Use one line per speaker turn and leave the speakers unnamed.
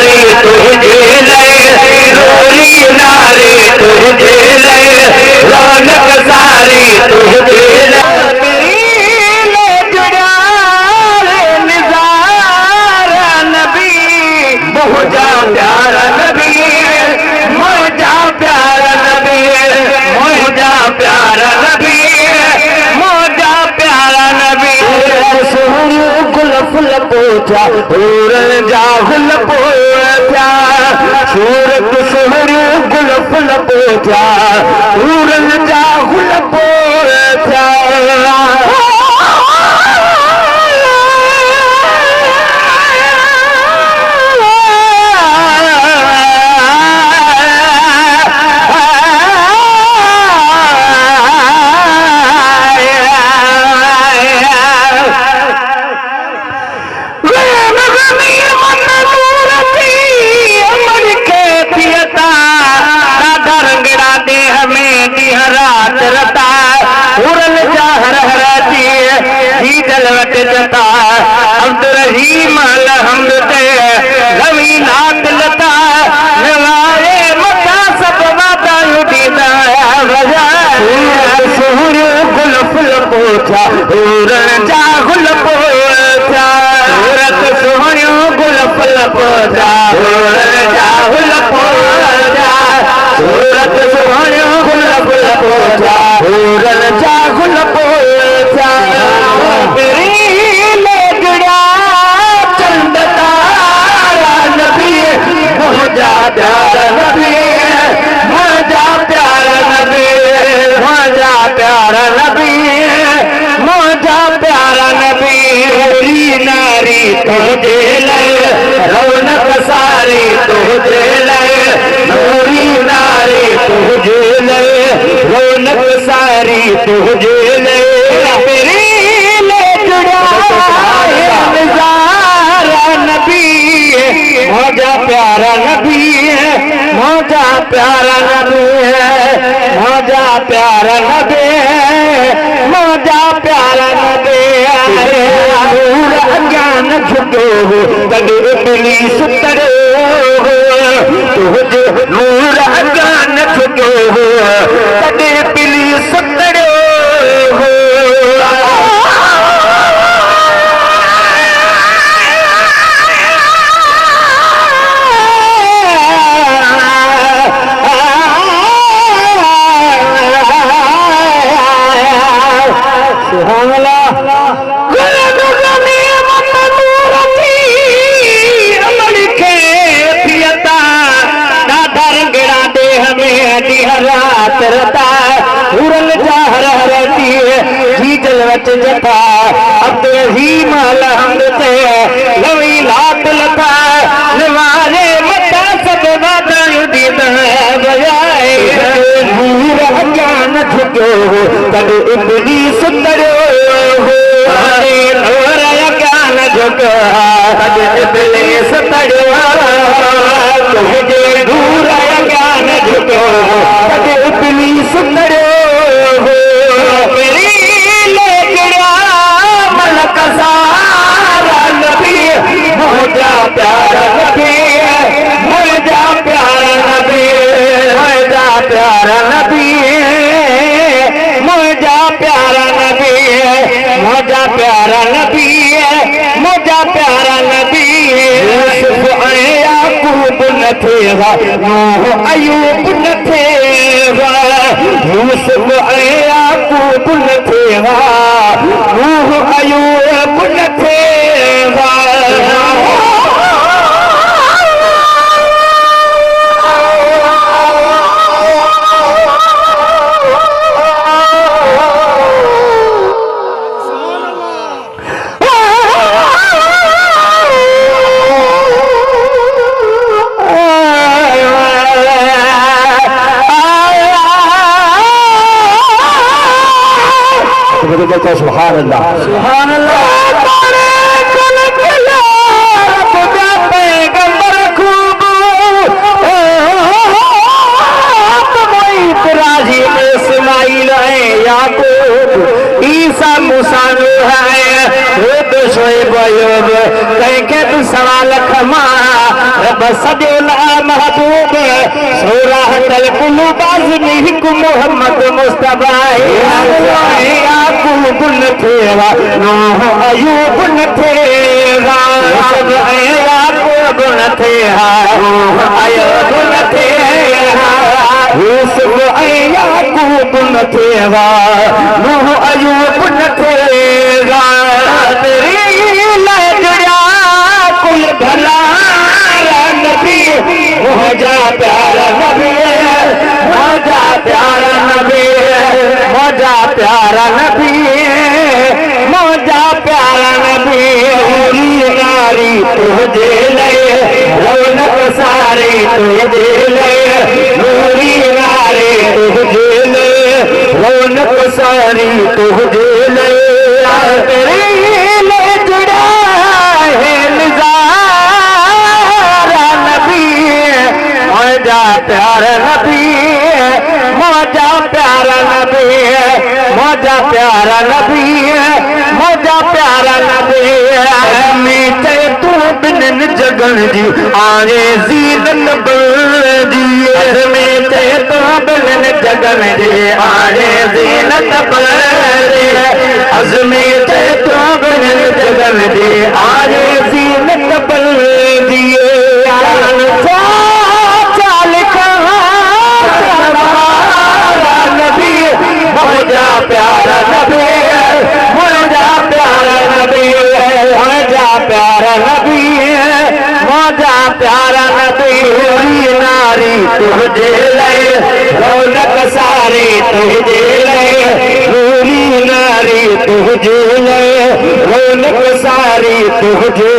नारी तुझे लय रोरी नारी तुझे लय रौनक सारी तुझे मोजा प्यारा नबी मोजा प्यारा नबी मोजा प्यारा नबी मोजा प्यारा नबी सोहरी गुल फुल पोचा पूरन जा गुल पोचा सूरत सोहरी गुल फुल पोचा पूरन जा गुल पोचा जता अब्दुल रहीम अलहम्द ते रवी नात लता नवाए मता सब वादा लुटीदा बजाए सुहर गुल फुल पोछा पूरन जा गुल पोछा सूरत सुहर गुल फुल पोछा पूरन जा गुल पोछा सूरत सुहर गुल फुल पोछा पूरन जा गुल पोछा मोजा प्यारा नबी मोजा प्यारा नबी मोजा प्यारा नबी मोजा प्यारा नबी नारी तुझे लय रौनक सारी तुझे लय नूरी नारी तुझे लय रौनक सारी तुझे लय मेरी ले जुड़ा नबी मोजा प्यारा नबी है मोजा प्यारा नबी है मोजा प्यारा नबी है मोजा प्यारा नबी है नूर अज्ञान झुको हो तड़े इब्लीस तड़े हो तुझे नूर अज्ञान झुको हो तड़े इब्लीस तड़े हो जता अब्दुल रहीम अलहम्द ते लवी लात लता नवारे मता सब वादा युदीदा बजाए नूर अज्ञान झुको हो तब इब्लीस तड़ो हो नूर अज्ञान झुको तब इब्लीस तड़ो तुझे नूर अज्ञान झुको तब इब्लीस तड़ो हो मोजा प्यारा नबी मोजा प्यारा नबी मोजा प्यारा नबी मोजा प्यारा नबी मोजा प्यारा नबी मोजा प्यारा नबी यूसुफ याकूब न थेवा नूह अयूब न थेवा यूसुफ याकूब न थेवा नूह अयूब न थेवा सुभान अल्लाह सुभान अल्लाह ईसा मूसा है शोएब कह के तू सवाल खमा रब सदोला महबूब सोराह तल कुलू बाज़मी को मोहम्मद मुस्तफा याकूब न थेवा नूह अयूब न थेवा याकूब न थेहा नूह अयूब न थेहा यूसुफ याकूब न थेवा नूह अयूब न थेवा भला नबी मोजा प्यारा नबी मोजा प्यारा नबी मोजा प्यारा नबी मोजा प्यारा नबी नारी तुझे ले रौनक सारी तुझे ले नूरी नारी तुझे ले रौनक सारी तुझे ले तेरे ले जुड़ा है मोजा प्यारा नबी मोजा प्यारा नबी मोजा प्यारा नबी मोजा प्यारा नबी मीठे तू बिन जगन जी आए जीनत बल्दी मीठे तू बिन जगन जी आए जीनत बल्दी अज़मीते तू बिन जगन जी आए जीनत बल्दी मोजा प्यारा नबी मोजा प्यारा नबी मोजा प्यारा नबी मोजा प्यारा नबी नारी तुझे ले रौनक सारी तुझे ले नूरी नारी तुझे ले रौनक सारी तुझे